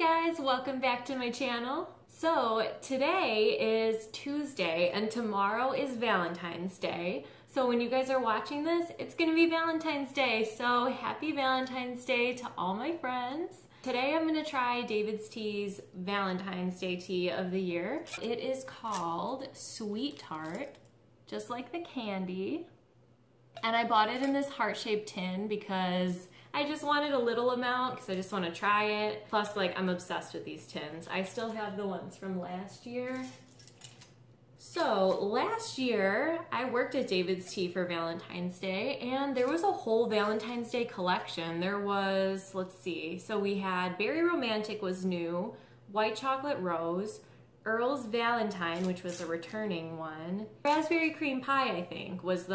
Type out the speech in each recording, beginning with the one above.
guys, welcome back to my channel. So today is Tuesday and tomorrow is Valentine's Day. So when you guys are watching this, it's gonna be Valentine's Day. So happy Valentine's Day to all my friends. Today I'm gonna try DaVIDStea's Valentine's Day tea of the year. It is called Sweet Tart, just like the candy. And I bought it in this heart-shaped tin because I just wanted a little amount because I just want to try it. Plus, like, I'm obsessed with these tins. I still have the ones from last year. So last year, I worked at DaVIDStea for Valentine's Day, and there was a whole Valentine's Day collection. There was, let's see, so we had Berry Romantic was new, White Chocolate Rose, Earl's Valentine, which was a returning one. Raspberry Cream Pie, I think, was the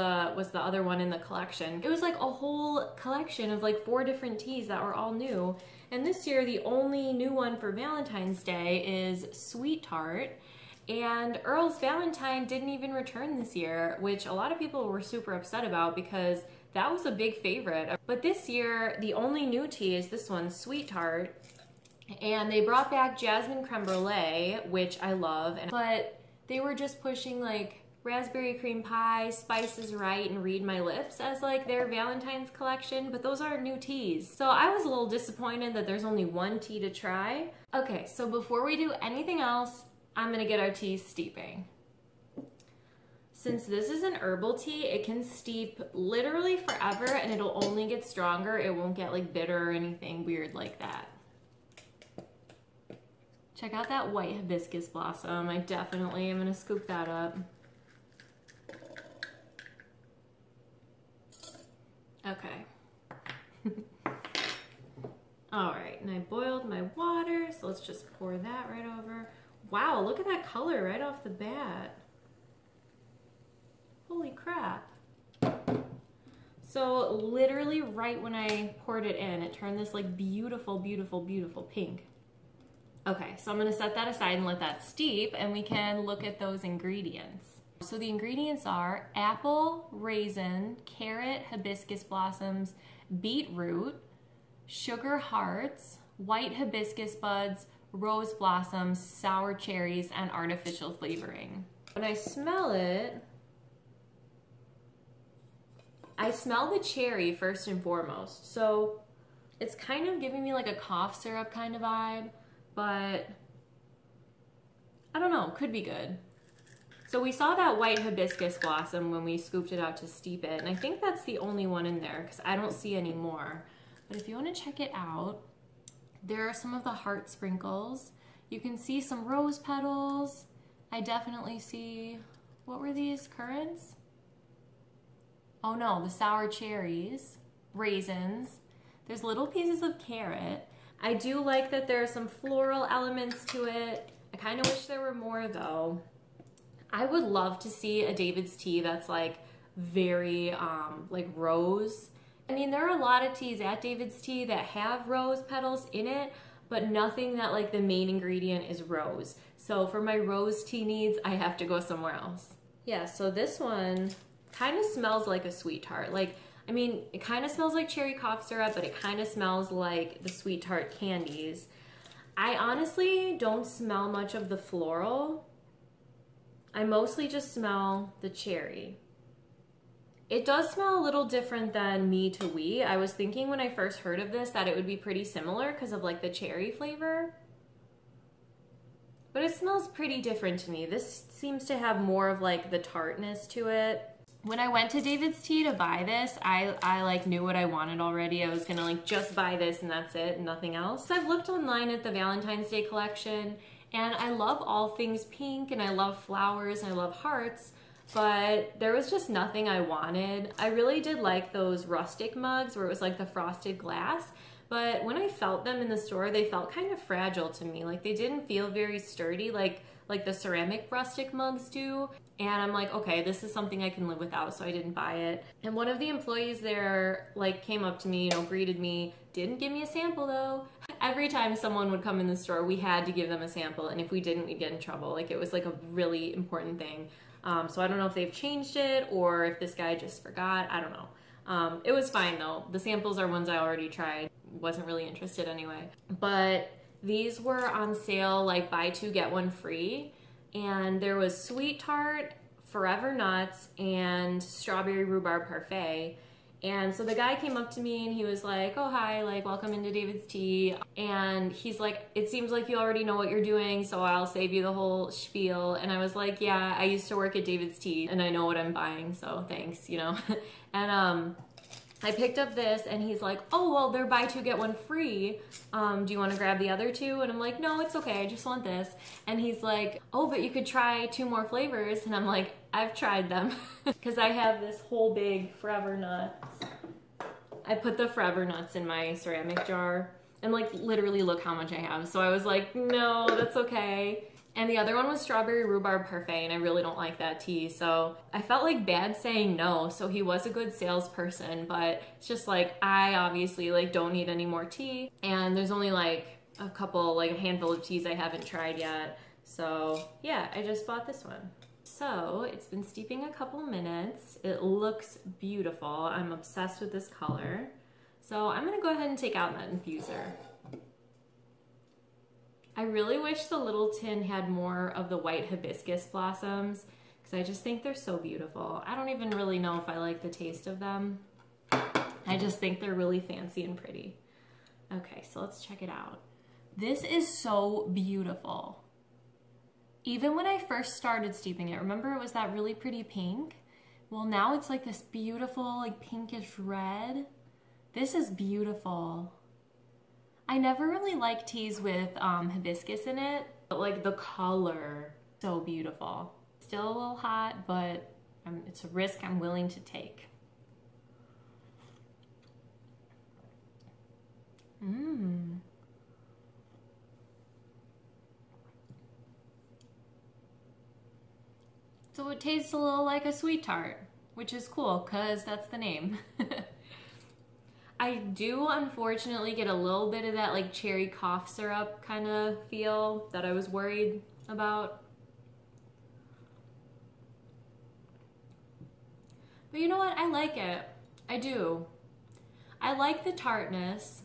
other one in the collection. It was like a whole collection of like 4 different teas that were all new. And this year, the only new one for Valentine's Day is Sweet Tart. And Earl's Valentine didn't even return this year, which a lot of people were super upset about because that was a big favorite. But this year, the only new tea is this one, Sweet Tart. And they brought back Jasmine Creme Brulee, which I love, but they were just pushing like Raspberry Cream Pie, Spice is Right, and Read My Lips as like their Valentine's collection, but those aren't new teas. So I was a little disappointed that there's only one tea to try. Okay, so before we do anything else, I'm gonna get our teas steeping. Since this is an herbal tea, it can steep literally forever and it'll only get stronger. It won't get like bitter or anything weird like that. Check out that white hibiscus blossom. I definitely am gonna scoop that up. Okay. All right, and I boiled my water, so let's just pour that right over. Wow, look at that color right off the bat. Holy crap. So literally right when I poured it in, it turned this like beautiful, beautiful, beautiful pink. Okay, so I'm gonna set that aside and let that steep and we can look at those ingredients. So the ingredients are apple, raisin, carrot, hibiscus blossoms, beetroot, sugar hearts, white hibiscus buds, rose blossoms, sour cherries, and artificial flavoring. When I smell it, I smell the cherry first and foremost. So it's kind of giving me like a cough syrup kind of vibe. But I don't know, could be good. So we saw that white hibiscus blossom when we scooped it out to steep it, and I think that's the only one in there because I don't see any more. But if you want to check it out, there are some of the heart sprinkles. You can see some rose petals. I definitely see, what were these, currants? Oh no, the sour cherries, raisins. There's little pieces of carrot. I do like that there are some floral elements to it. I kind of wish there were more though. I would love to see a DaVIDStea that's like very like rose. I mean, there are a lot of teas at DaVIDStea that have rose petals in it, but nothing that like the main ingredient is rose. So for my rose tea needs, I have to go somewhere else. Yeah, so this one kind of smells like a Sweet Tart. Like, I mean, it kind of smells like cherry cough syrup, but it kind of smells like the Sweet Tart candies. I honestly don't smell much of the floral. I mostly just smell the cherry. It does smell a little different than Me to We. I was thinking when I first heard of this that it would be pretty similar because of like the cherry flavor. But it smells pretty different to me. This seems to have more of like the tartness to it. When I went to DaVIDStea to buy this, I like knew what I wanted already. I was gonna like just buy this and that's it and nothing else. So I've looked online at the Valentine's Day collection and I love all things pink and I love flowers and I love hearts, but there was just nothing I wanted. I really did like those rustic mugs where it was like the frosted glass, but when I felt them in the store, they felt kind of fragile to me. Like they didn't feel very sturdy like the ceramic rustic mugs do. And I'm like, okay, this is something I can live without, so I didn't buy it. And one of the employees there like came up to me, you know, greeted me, didn't give me a sample though. Every time someone would come in the store, we had to give them a sample, and if we didn't, we'd get in trouble. Like it was like a really important thing. So I don't know if they've changed it or if this guy just forgot, I don't know. It was fine though. The samples are ones I already tried. Wasn't really interested anyway. But These were on sale, like buy two, get one free. And there was sweet tart, forever nuts, and strawberry rhubarb parfait. And so the guy came up to me and he was like, oh, hi, like, welcome into DAVIDStea. And he's like, it seems like you already know what you're doing, so I'll save you the whole spiel. And I was like, yeah, I used to work at DAVIDStea and I know what I'm buying, so thanks, you know? And I picked up this and he's like, oh, well, they're buy two, get one free. Do you want to grab the other two? And I'm like, no, it's okay, I just want this. And he's like, oh, but you could try two more flavors. And I'm like, I've tried them. Because I have this whole big Forever Nuts. I put the Forever Nuts in my ceramic jar. And like, literally look how much I have. So I was like, no, that's okay. And the other one was strawberry rhubarb parfait, and I really don't like that tea, so I felt like bad saying no. So he was a good salesperson, but it's just like, I obviously like don't need any more tea, and there's only like a couple, like a handful of teas I haven't tried yet. So yeah, I just bought this one. So it's been steeping a couple minutes. It looks beautiful. I'm obsessed with this color. So I'm gonna go ahead and take out that infuser. I really wish the little tin had more of the white hibiscus blossoms because I just think they're so beautiful. I don't even really know if I like the taste of them. I just think they're really fancy and pretty. Okay, so let's check it out. This is so beautiful. Even when I first started steeping it, remember it was that really pretty pink? Well, now it's like this beautiful, like pinkish red. This is beautiful. I never really liked teas with hibiscus in it, but like the color, so beautiful. Still a little hot, but it's a risk I'm willing to take. So it tastes a little like a sweet tart, which is cool because that's the name. I do unfortunately get a little bit of that like cherry cough syrup kind of feel that I was worried about. But you know what? I like it. I do. I like the tartness.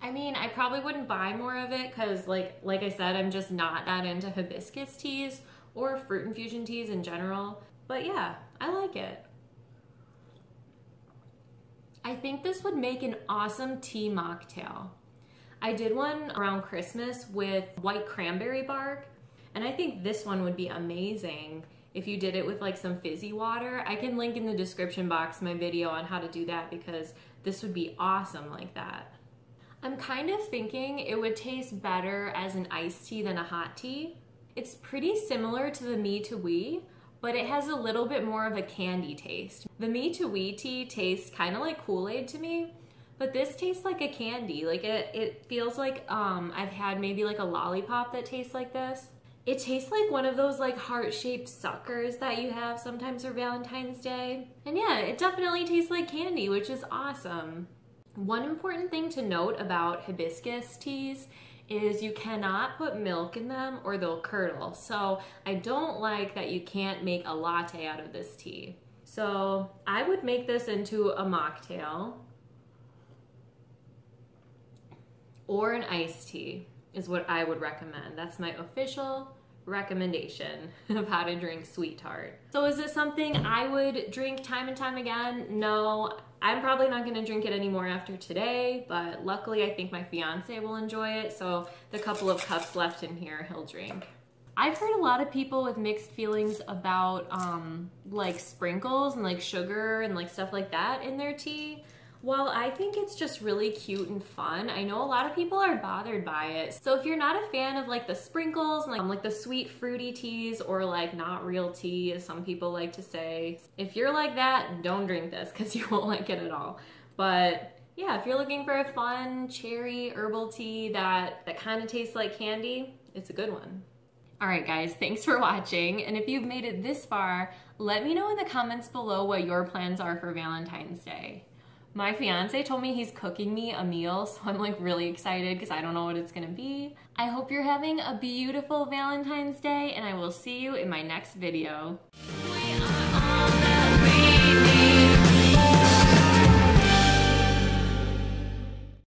I mean, I probably wouldn't buy more of it because like I said, I'm just not that into hibiscus teas or fruit infusion teas in general. But yeah, I like it. I think this would make an awesome tea mocktail. I did one around Christmas with white cranberry bark, and I think this one would be amazing if you did it with like some fizzy water. I can link in the description box my video on how to do that because this would be awesome like that. I'm kind of thinking it would taste better as an iced tea than a hot tea. It's pretty similar to the Me to We, but it has a little bit more of a candy taste. The Me to We tea tastes kind of like Kool-Aid to me, but this tastes like a candy. Like it feels like I've had maybe like a lollipop that tastes like this. It tastes like one of those like heart-shaped suckers that you have sometimes for Valentine's Day. And yeah, it definitely tastes like candy, which is awesome. One important thing to note about hibiscus teas is you cannot put milk in them or they'll curdle. So I don't like that you can't make a latte out of this tea. So I would make this into a mocktail or an iced tea is what I would recommend. That's my official recommendation of how to drink sweet tart. So is this something I would drink time and time again? No. I'm probably not gonna drink it anymore after today, but luckily I think my fiance will enjoy it, so the couple of cups left in here he'll drink. I've heard a lot of people with mixed feelings about like sprinkles and like sugar and like stuff like that in their tea. While I think it's just really cute and fun, I know a lot of people are bothered by it. So if you're not a fan of like the sprinkles and like the sweet fruity teas or like not real tea, as some people like to say, if you're like that, don't drink this because you won't like it at all. But yeah, if you're looking for a fun cherry herbal tea that kind of tastes like candy, it's a good one. All right guys, thanks for watching. And if you've made it this far, let me know in the comments below what your plans are for Valentine's Day. My fiance told me he's cooking me a meal, so I'm like really excited because I don't know what it's gonna be. I hope you're having a beautiful Valentine's Day, and I will see you in my next video.